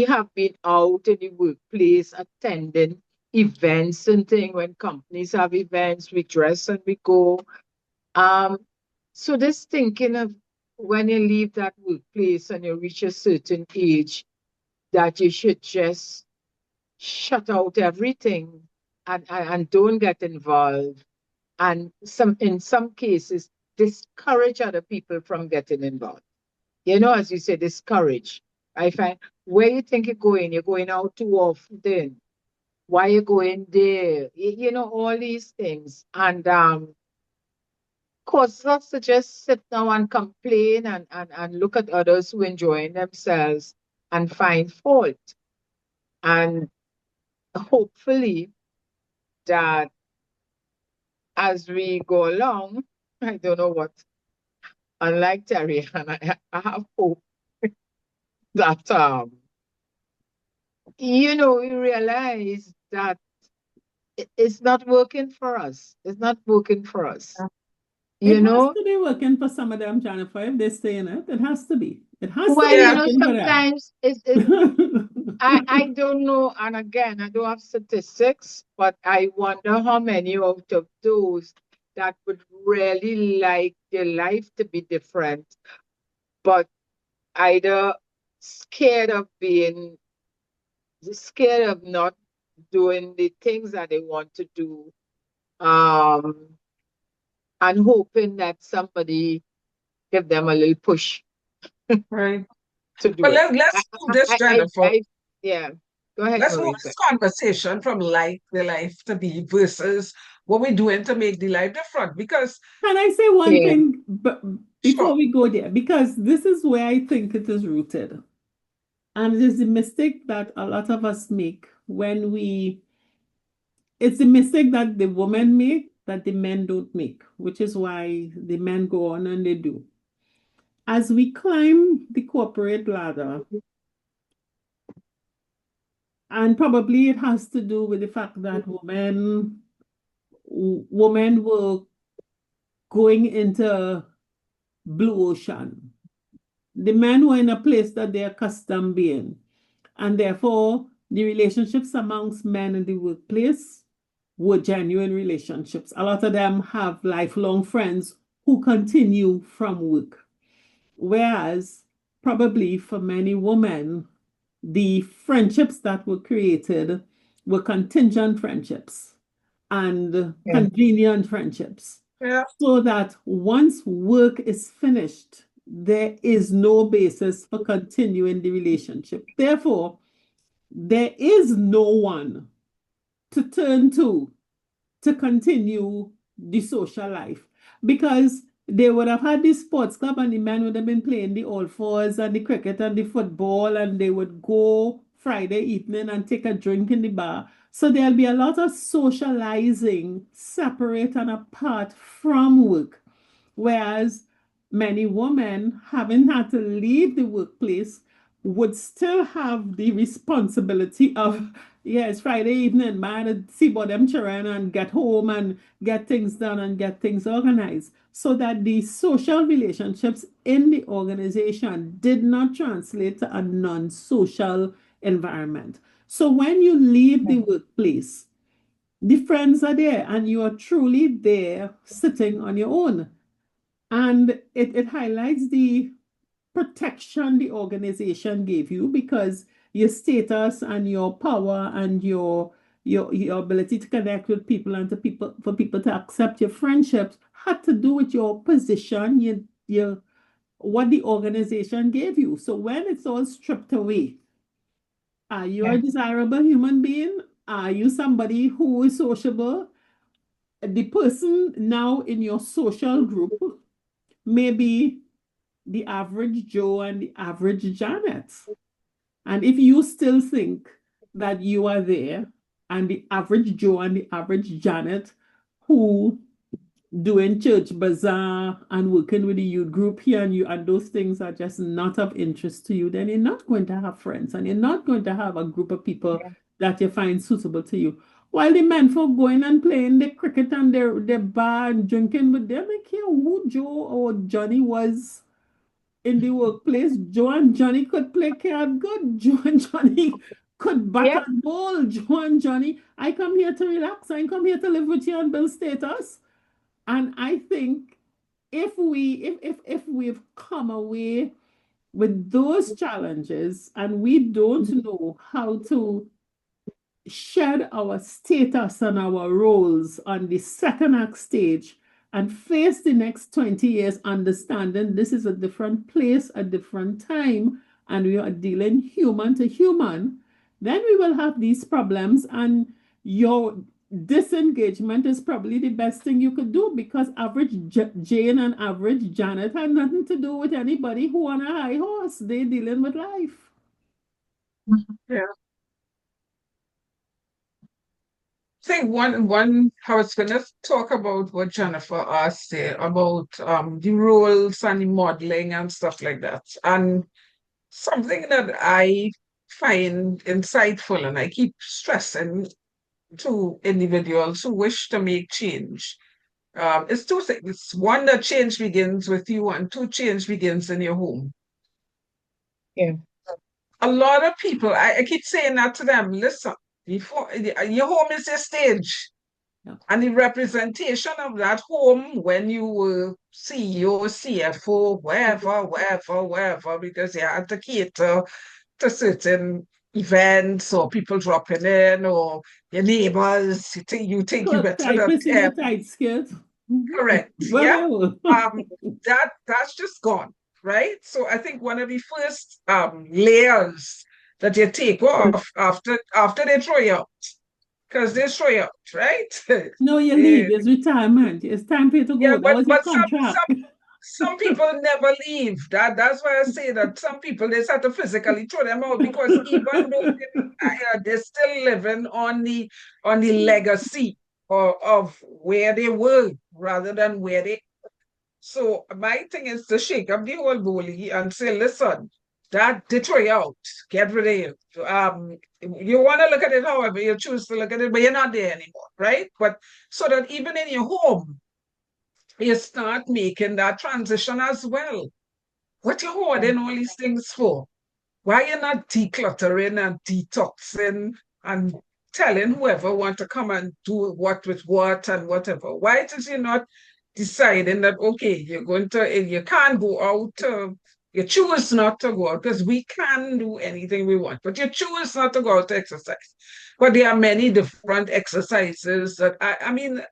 Speaker 3: have been out in the workplace attending events and things. When companies have events, we dress and we go. Um, so this thinking of when you leave that workplace and you reach a certain age, that you should just shut out everything and don't get involved. And in some cases, discourage other people from getting involved. You know, as you say, discourage. I find where you think you're going out too often. Why you going there? You know, all these things. And cause us to just sit now and complain and look at others who enjoying themselves and find fault. And hopefully that as we go along, I don't know what, unlike Terry, and I have hope that you know, we realize that it's not working for us. It's not working for us.
Speaker 1: It
Speaker 3: You
Speaker 1: has
Speaker 3: know,
Speaker 1: to be working for some of them, Jennifer. If they stay in it, it has to be. It has to
Speaker 3: well,
Speaker 1: be
Speaker 3: you
Speaker 4: yeah,
Speaker 3: know,
Speaker 1: working for them.
Speaker 3: sometimes I don't know, and again, I don't have statistics, but I wonder how many out of those that would really like their life to be different, but either scared of being scared of not doing the things that they want to do, um, and hoping that somebody give them a little push
Speaker 4: right.
Speaker 3: to do
Speaker 4: But
Speaker 3: it.
Speaker 4: let's move this, Jennifer.
Speaker 3: Yeah. Go ahead,
Speaker 4: Let's move
Speaker 3: Marisa.
Speaker 4: this conversation from like the life to be versus what we're doing to make the life different. Because,
Speaker 1: Can I say one
Speaker 3: Yeah.
Speaker 1: thing before
Speaker 4: sure,
Speaker 1: we go there? Because this is where I think it is rooted. And it is the mistake that a lot of us make it's the mistake that the women make that the men don't make, which is why the men go on and they do. As we climb the corporate ladder, and probably it has to do with the fact that women were going into blue ocean. The men were in a place that they're accustomed being. And therefore, the relationships amongst men in the workplace were genuine relationships. A lot of them have lifelong friends who continue from work. Whereas, probably for many women, the friendships that were created were contingent friendships and
Speaker 3: Yeah.
Speaker 1: convenient friendships.
Speaker 4: yeah,
Speaker 1: So that once work is finished, there is no basis for continuing the relationship. Therefore, there is no one to turn to continue the social life because they would have had the sports club and the men would have been playing the all fours and the cricket and the football and they would go Friday evening and take a drink in the bar. So there'll be a lot of socializing separate and apart from work. Whereas many women, having had to leave the workplace, would still have the responsibility of Yeah, it's Friday evening, man. To see about them children and get home and get things done and get things organized. So that the social relationships in the organization did not translate to a non-social environment. So when you leave the workplace, the friends are there and you are truly there sitting on your own. And it highlights the protection the organization gave you because your status and your power and your ability to connect with people and to people for people to accept your friendships had to do with your position, your what the organization gave you. So when it's all stripped away, are you a
Speaker 3: Yeah.
Speaker 1: desirable human being? Are you somebody who is sociable? The person now in your social group may be the average Joe and the average Janet. And if you still think that you are there and the average Joe and the average Janet who doing church bazaar and working with the youth group here and you and those things are just not of interest to you, then you're not going to have friends and you're not going to have a group of people
Speaker 3: Yeah.
Speaker 1: that you find suitable to you. While the men for going and playing the cricket and their bar and drinking with them, I care who Joe or Johnny was in the workplace. Joe and Johnny could play card good. Joe and Johnny could bat
Speaker 3: Yeah.
Speaker 1: and bowl. Joe and Johnny, I come here to relax. I come here to live with you and build status. And I think if we've come away with those challenges and we don't know how to shed our status and our roles on the second act stage and face the next 20 years understanding this is a different place, a different time, and we are dealing human to human, then we will have these problems. And your disengagement is probably the best thing you could do because average Jane and average Janet had nothing to do with anybody who on a high horse. They dealing with life.
Speaker 4: Yeah. I think one I was gonna talk about what Jennifer asked there about the roles and the modeling and stuff like that. And something that I find insightful and I keep stressing to individuals who wish to make change. It's two things. One, that change begins with you, and two, change begins in your home.
Speaker 3: Yeah.
Speaker 4: A lot of people, I keep saying that to them, listen, before, your home is your stage.
Speaker 1: Yeah.
Speaker 4: And the representation of that home when you were CEO, CFO, wherever, because you had to cater to certain events or people dropping in or your neighbors, you think you
Speaker 1: Clerk
Speaker 4: better not
Speaker 1: typist in a tight skirt.
Speaker 4: correct. Yeah.
Speaker 1: Whatever.
Speaker 4: Um, that's just gone, right? So I think one of the first layers that you take off after they throw you out, because they throw you out, right?
Speaker 1: No, you
Speaker 4: Eh,
Speaker 1: leave. It's retirement. It's time for you to
Speaker 4: yeah,
Speaker 1: go. That
Speaker 4: but
Speaker 1: was your
Speaker 4: but some
Speaker 1: contract.
Speaker 4: some people never leave. That's why I say that some people they start to physically throw them out because even though they retire, they're still living on the legacy of where they were rather than where they. So my thing is to shake up the whole bully and say, listen, that they throw you out, get rid of you. You want to look at it however you choose to look at it, but you're not there anymore, right? But so that even in your home, you start making that transition as well. What you hoarding all these things for? Why you not decluttering and detoxing and telling whoever want to come and do what with what and whatever? Why did you not deciding that okay, you can't go out, you choose not to go out because we can do anything we want, but you choose not to go out to exercise. But there are many different exercises that I mean,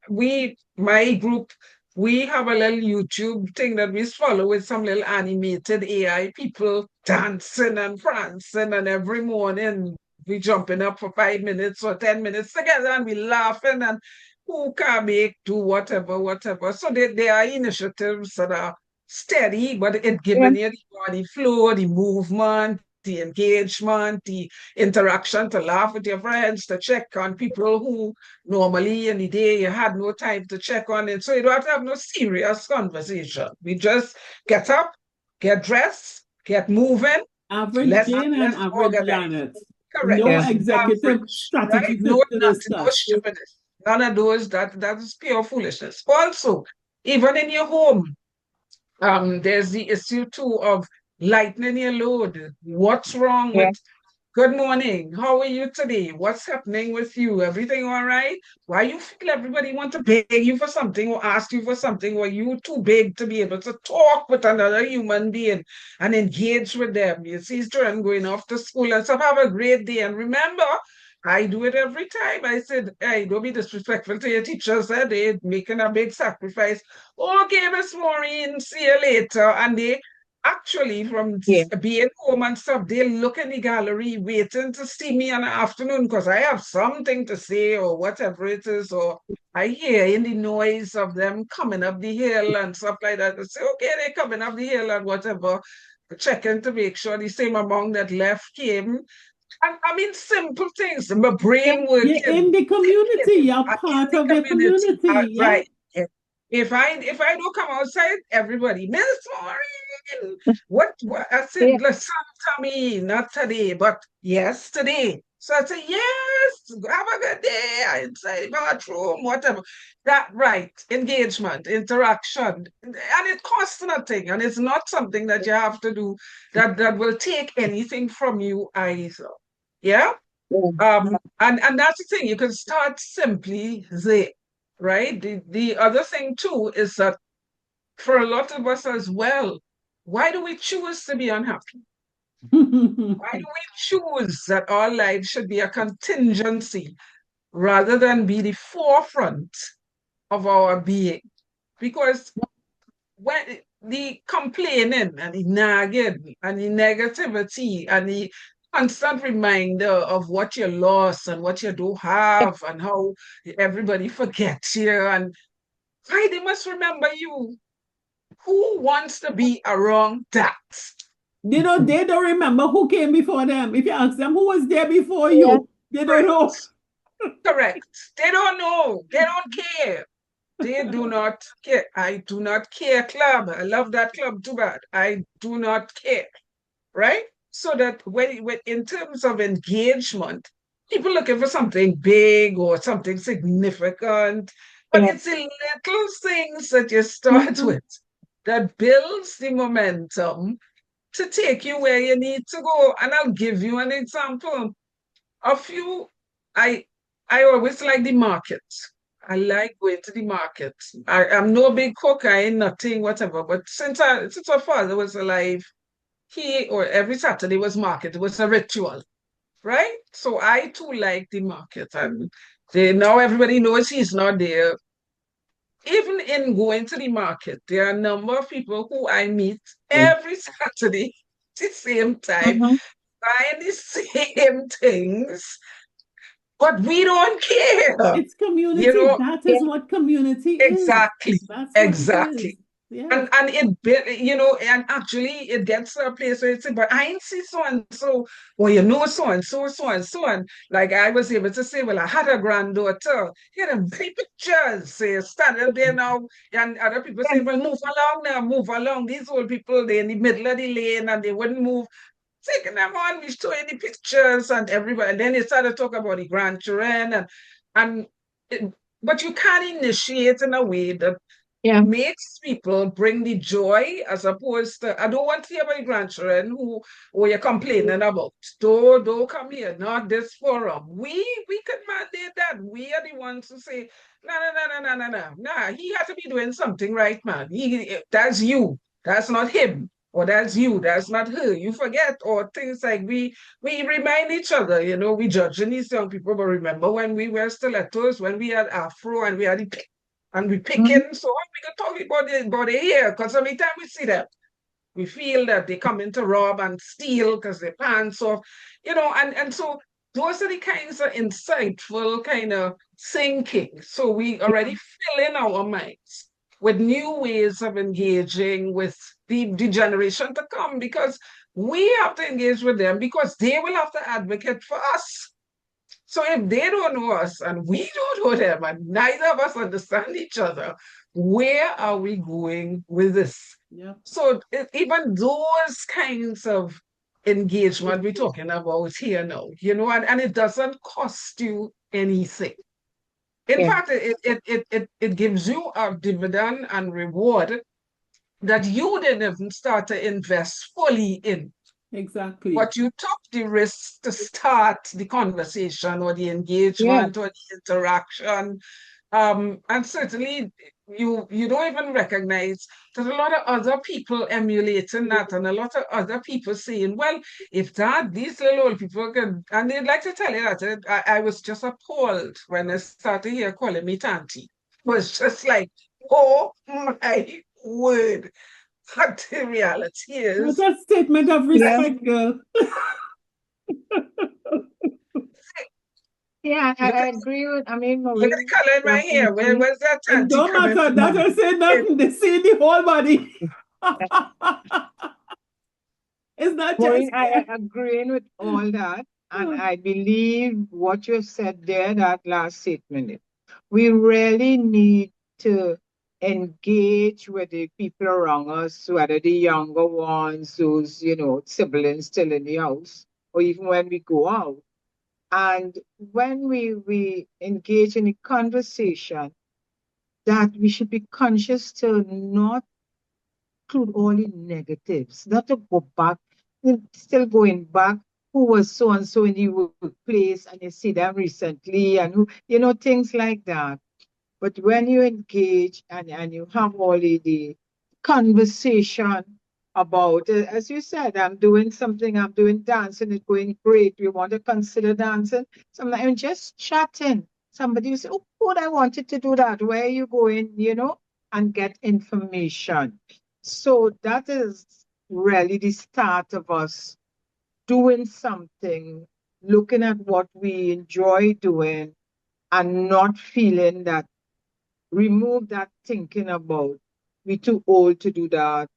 Speaker 4: my group, we have a little YouTube thing that we follow with some little animated AI people dancing and prancing, and every morning we jumping up for 5 minutes or 10 minutes together, and we laughing and who can make do whatever. So there are initiatives that are steady, but it
Speaker 3: Yeah.
Speaker 4: giving you the body flow, the movement, the engagement, the interaction, to laugh with your friends, to check on people who normally in the day you had no time to check on it. So you don't have to have no serious conversation. We just get up, get dressed, get moving,
Speaker 1: Average
Speaker 4: let's
Speaker 1: Jane and
Speaker 4: let's
Speaker 1: average
Speaker 4: organize.
Speaker 1: Janet.
Speaker 4: Correct.
Speaker 1: No
Speaker 3: Yeah.
Speaker 1: executive
Speaker 4: Average, right?
Speaker 1: strategy
Speaker 4: No,
Speaker 1: to
Speaker 4: no
Speaker 1: discuss.
Speaker 4: stupidness. None of those. That is pure foolishness. Also, even in your home, there's the issue too of lightening your load. What's wrong
Speaker 3: Yeah.
Speaker 4: with good morning? How are you today? What's happening with you? Everything all right? Why you feel everybody want to beg you for something or ask you for something, or you too big to be able to talk with another human being and engage with them? You see children going off to school and stuff. Have a great day. And remember, I do it every time. I said, hey, don't be disrespectful to your teachers. They're making a big sacrifice. Okay, Miss Maureen, see you later. And they actually, from
Speaker 3: Yeah.
Speaker 4: being home and stuff, they look in the gallery waiting to see me in the afternoon because I have something to say or whatever it is, or I hear in the noise of them coming up the hill and stuff like that. I say, okay, they're coming up the hill and whatever, checking to make sure the same amount that left came. And I mean, simple things, my
Speaker 3: Yeah.
Speaker 4: brain
Speaker 1: You're in
Speaker 4: working,
Speaker 1: the community.
Speaker 4: thinking,
Speaker 1: You're
Speaker 4: in
Speaker 1: part
Speaker 4: the
Speaker 1: of your
Speaker 4: community.
Speaker 1: community. Yeah.
Speaker 4: Right. Yeah. If I don't come outside, everybody, Miss Maureen, what I said,
Speaker 3: Yeah.
Speaker 4: listen to me, not today, but yesterday. So I said, yes, have a good day inside the bathroom, whatever. That right, engagement, interaction, and it costs nothing, and it's not something that you have to do that will take anything from you either. Yeah.
Speaker 3: Yeah.
Speaker 4: And that's the thing, you can start simply there, right? The other thing too is that for a lot of us as well, why do we choose to be unhappy? Why do we choose that our life should be a contingency rather than be the forefront of our being? Because when the complaining and the nagging and the negativity and the constant reminder of what you lost and what you don't have and how everybody forgets you and why they must remember you. Who wants to be around that?
Speaker 1: They don't remember who came before them. If you ask them who was there before
Speaker 3: Yeah.
Speaker 1: you, they don't know.
Speaker 4: Correct. Correct. They don't know. They don't care. They do not care. I do not care club. I love that club too bad. I do not care. Right? So that when in terms of engagement, people looking for something big or something significant, but
Speaker 3: Yeah.
Speaker 4: it's the little things that you start
Speaker 1: Mhm.
Speaker 4: with that builds the momentum to take you where you need to go. And I'll give you an example. A few, I I always like the market. I like going to the market. I'm no big cook, I ain't nothing, whatever. But since our father was alive, he or every Saturday was market. It was a ritual, right? So I too like the market, and now everybody knows he's not there. Even in going to the market, there are a number of people who I meet every Saturday at the same time,
Speaker 3: Mm-hmm.
Speaker 4: buying the same things, but we don't care.
Speaker 1: It's
Speaker 4: You
Speaker 1: community.
Speaker 4: know,
Speaker 1: That
Speaker 3: Yeah.
Speaker 1: is what community is.
Speaker 4: exactly,
Speaker 1: That's what it is.
Speaker 4: exactly.
Speaker 1: Yes.
Speaker 4: And and actually it gets to a place where it's but I ain't see so and so, or so and so, so and so. And like I was able to say, well, I had a granddaughter. Here are three pictures, say, standing there now. And other people say, well, move along now, move along. These old people, they're in the middle of the lane and they wouldn't move. Taking them on, we showing the pictures and everybody. And then they started to talk about the grandchildren and it, but you can't initiate in a way that
Speaker 3: Yeah.
Speaker 4: makes people bring the joy as opposed to I don't want to hear about grandchildren who you're complaining about. Don't come here, not this forum. We can mandate that. We are the ones who say, no, no, no, no, no, no, no. Nah, he has to be doing something right, man. That's you. That's not him. Or that's you, that's not her. You forget, or things like we remind each other, we judging these young people, but remember when we were stilettos, when we had afro and we had the and we
Speaker 3: Mm-hmm.
Speaker 4: picking. So we can talk about it here, because every time we see them, we feel that they come in to rob and steal because their pants off, and so those are the kinds of insightful kind of thinking. So we already fill in our minds with new ways of engaging with the generation to come because we have to engage with them because they will have to advocate for us. So if they don't know us and we don't know them and neither of us understand each other, where are we going with this?
Speaker 1: Yeah.
Speaker 4: So even those kinds of engagement we're talking about here now, and it doesn't cost you anything. In
Speaker 3: Yeah.
Speaker 4: fact, it gives you a dividend and reward that you didn't even start to invest fully in.
Speaker 1: Exactly.
Speaker 4: But you took the risk to start the conversation or the
Speaker 3: Yeah.
Speaker 4: engagement or the interaction. And certainly you don't even recognize that a lot of other people emulating that and a lot of other people saying, well, if that these little old people can, and they'd like to tell you that I was just appalled when I started here calling me Tanti. It was just like, oh my word. But the reality
Speaker 1: What
Speaker 4: is
Speaker 1: a statement of
Speaker 3: Yeah.
Speaker 1: respect, girl.
Speaker 3: Yeah,
Speaker 4: look
Speaker 3: I
Speaker 4: at
Speaker 3: agree with, I mean,
Speaker 4: look at the
Speaker 3: Maureen,
Speaker 4: color in my hair.
Speaker 3: definitely.
Speaker 4: Where's that
Speaker 1: It
Speaker 4: tanty
Speaker 1: don't
Speaker 4: coming
Speaker 1: matter.
Speaker 4: from?
Speaker 1: That I say nothing. They see the whole body. It's not just
Speaker 3: Maureen, I agree with all that. And
Speaker 1: there.
Speaker 3: I believe what you said there, that last statement, we really need to engage with the people around us, whether the younger ones, those, siblings still in the house, or even when we go out. And when we engage in a conversation, that we should be conscious to not include all the negatives, not to go back, still going back, who was so and so in the workplace, and you see them recently, and who, things like that. But when you engage and you have all the conversation about, as you said, I'm doing something, I'm doing dancing, it's going great. We want to consider dancing. Sometimes just chatting. Somebody will say, oh, good, I wanted to do that. Where are you going? And get information. So that is really the start of us doing something, looking at what we enjoy doing, and not feeling that, remove that thinking about we too old to do that,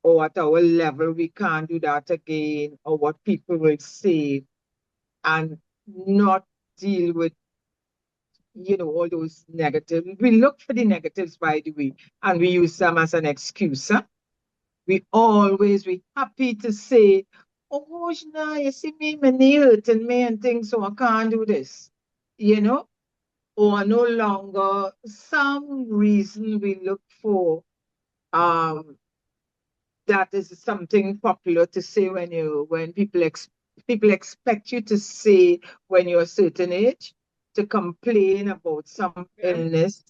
Speaker 3: or at our level we can't do that again, or what people will say, and not deal with all those negatives. We look for the negatives, by the way, and we use them as an excuse. Huh? We happy to say, oh, Shna, you see me, my knee hurting me and things, so I can't do this. You know, or no longer some reason we look for, um, that is something popular to say when people expect you to say when you're a certain age, to complain about some
Speaker 4: Yeah,
Speaker 3: illness,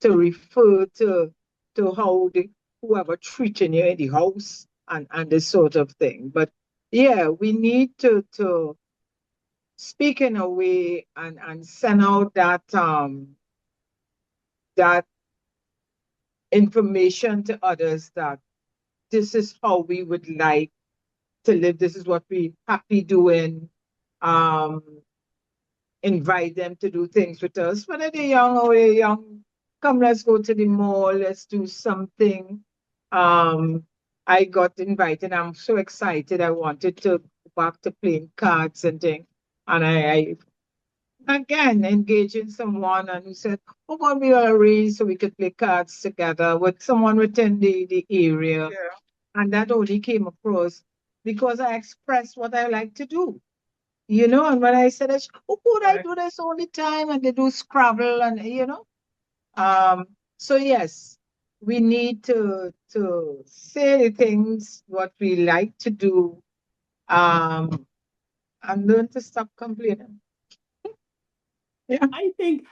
Speaker 3: to refer to how whoever treating you in the house, and this sort of thing. But yeah, we need to speak in a way, and send out that information to others, that this is how we would like to live. This is what we happy doing. Um, Invite them to do things with us, whether they're young or they're young. Come, let's go to the mall. Let's do something. Um, I got invited. I'm so excited. I wanted to go back to playing cards and things. And I again engaging someone, and who said, "Oh God, we will arrange so we could play cards together with someone within the area."
Speaker 4: yeah,
Speaker 3: And that only came across because I expressed what I like to do. And when I said, oh, could I
Speaker 4: right.
Speaker 3: do this all the time? And they do Scrabble, and, Um, so yes, we need to say the things what we like to do, um, and learn to stop complaining. Yeah.
Speaker 1: I think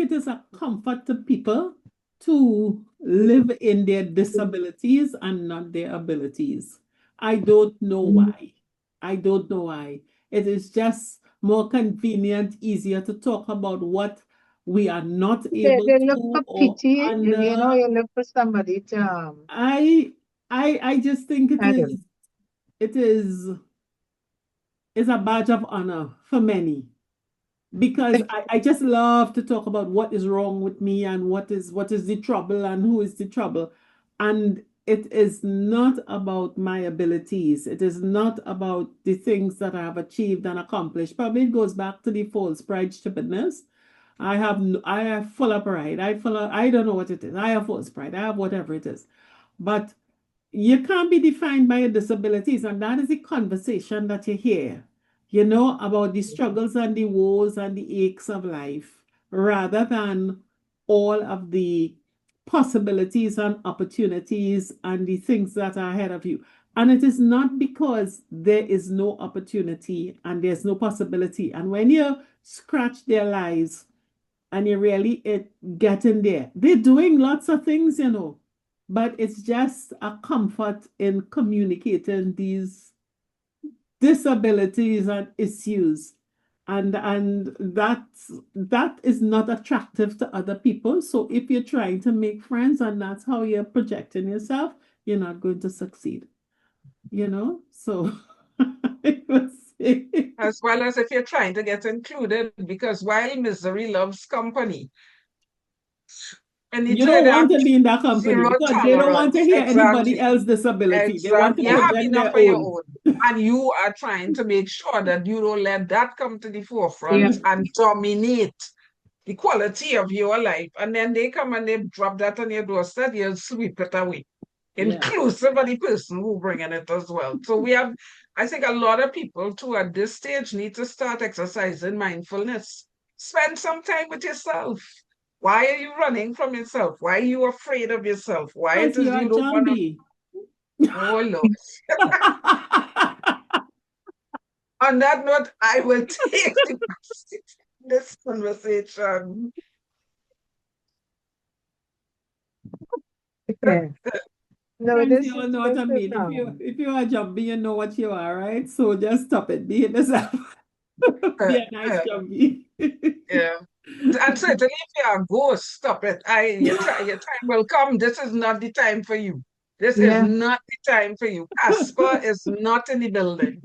Speaker 1: it is a comfort to people to live in their disabilities and not their abilities. I don't know why. I don't know why. It is just more convenient, easier to talk about what we are not able
Speaker 3: They look for
Speaker 1: to or
Speaker 3: pity,
Speaker 1: under.
Speaker 3: you look for somebody to,
Speaker 1: I I just think it
Speaker 3: kind
Speaker 1: is
Speaker 3: of,
Speaker 1: it is is a badge of honor for many because I just love to talk about what is wrong with me and what is the trouble and who is the trouble. And it is not about my abilities. It is not about the things that I have achieved and accomplished. Probably it goes back to the false pride, stupidness. I have full of pride. I don't know what it is. I have false pride. I have whatever it is. But you can't be defined by your disabilities, and that is the conversation that you hear, about the struggles and the woes and the aches of life, rather than all of the possibilities and opportunities and the things that are ahead of you. And it is not because there is no opportunity and there's no possibility. And when you scratch their lives and you really get in there, they're doing lots of things. But it's just a comfort in communicating these disabilities and issues. And that is not attractive to other people. So if you're trying to make friends and that's how you're projecting yourself, you're not going to succeed. So I would say,
Speaker 4: As well as if you're trying to get included, because while misery loves company, I need
Speaker 1: you
Speaker 4: to
Speaker 1: don't
Speaker 4: have
Speaker 1: want to be in that company
Speaker 4: zero
Speaker 1: because they don't want to
Speaker 4: tolerance.
Speaker 1: hear anybody
Speaker 4: Exactly.
Speaker 1: else's disability. They want to
Speaker 4: Exactly. You have
Speaker 1: project
Speaker 4: enough
Speaker 1: their
Speaker 4: for your
Speaker 1: own.
Speaker 4: own. And you are trying to make sure that you don't let that come to the
Speaker 3: Yeah.
Speaker 4: forefront and dominate the quality of your life. And then they come and they drop that on your doorstep, you sweep it away,
Speaker 1: Yeah.
Speaker 4: inclusive of the person who bringing it as well. So I think a lot of people too at this stage need to start exercising mindfulness. Spend some time with yourself. Why are you running from yourself? Why are you afraid of yourself? Why it
Speaker 1: Because
Speaker 4: is
Speaker 1: you're a
Speaker 4: you don't want to?
Speaker 1: zombie.
Speaker 4: Oh Lord. On that note, I will take this conversation.
Speaker 3: Yeah. No,
Speaker 1: Friends,
Speaker 3: this
Speaker 1: you all
Speaker 3: is
Speaker 1: know what
Speaker 3: this
Speaker 1: I
Speaker 3: is
Speaker 1: mean. If you are jumpy, you know what you are, right? So just stop it. Be yourself.
Speaker 4: Uh,
Speaker 1: Be a nice
Speaker 4: uh,
Speaker 1: jumpy.
Speaker 4: yeah. And certainly if you are a ghost, stop it. Your time will come. This is not the time for you. This is
Speaker 3: yeah.
Speaker 4: not the time for you. Casper is not in the building,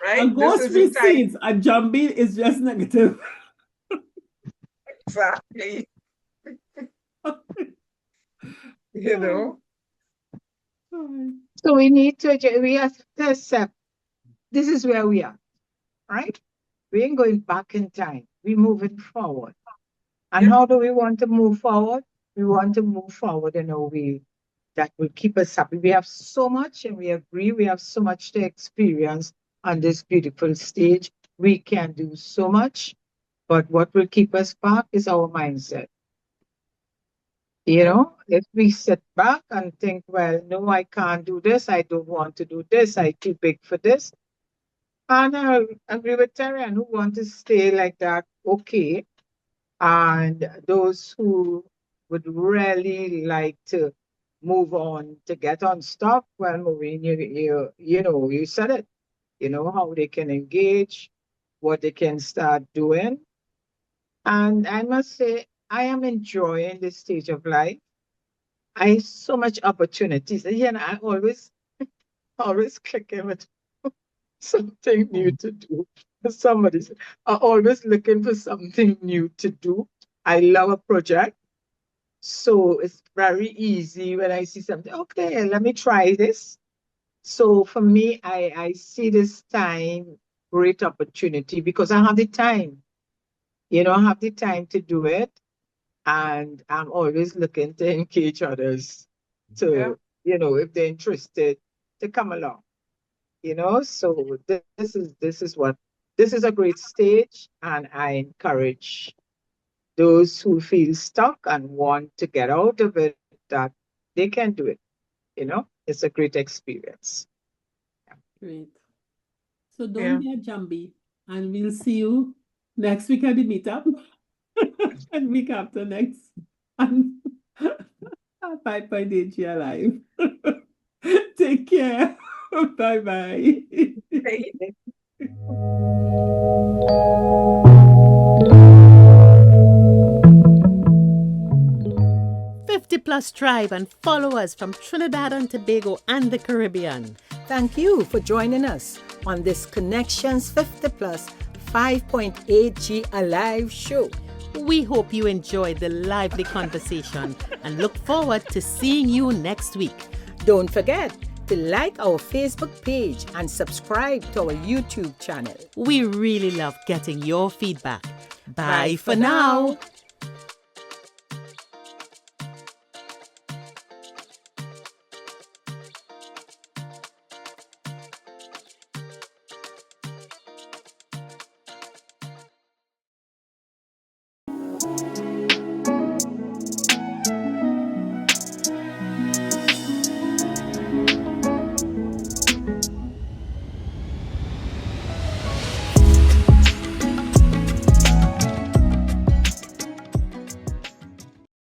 Speaker 1: A
Speaker 4: right? This
Speaker 1: ghost
Speaker 4: is the time.
Speaker 1: precedes. A jumpy is just negative.
Speaker 4: Exactly. You know?
Speaker 3: So we have to accept this is where we are, right? We ain't going back in time. We're moving forward. And
Speaker 4: Yeah,
Speaker 3: how do we want to move forward? We want to move forward in a way that will keep us happy. We have so much, and we agree, we have so much to experience on this beautiful stage. We can do so much, but what will keep us back is our mindset.
Speaker 4: yeah,
Speaker 3: If we sit back and think, well, no, I can't do this, I don't want to do this, I'm too big for this. And I agree with Terry and who want to stay like that, okay. And those who would really like to move on, to get on stop, well, Maureen, you said it. You know how they can engage, what they can start doing. And I must say, I am enjoying this stage of life. I have so much opportunities. And I always clicking with something new to do. Somebody said, I'm always looking for something new to do. I love a project. So it's very easy when I see something, okay, let me try this. So for me, I see this time great opportunity because I have the time. I have the time to do it. And I'm always looking to engage others
Speaker 4: yeah.
Speaker 3: to, if they're interested, to come along. So this is a great stage, and I encourage those who feel stuck and want to get out of it that they can do it. It's a great experience.
Speaker 1: Great. So don't
Speaker 4: Yeah.
Speaker 1: be a jumpy. And we'll see you next week at the meetup and week after next. And 5.8 year live. Take care. Bye bye.
Speaker 4: Hey,
Speaker 2: 50 Plus Tribe and follow us from Trinidad and Tobago and the Caribbean. Thank you for joining us on this Connections 50 Plus 5.8G Alive show.
Speaker 5: We hope you enjoyed the lively conversation and look forward to seeing you next week.
Speaker 2: Don't forget to like our Facebook page and subscribe to our YouTube channel.
Speaker 5: We really love getting your feedback. Bye for now.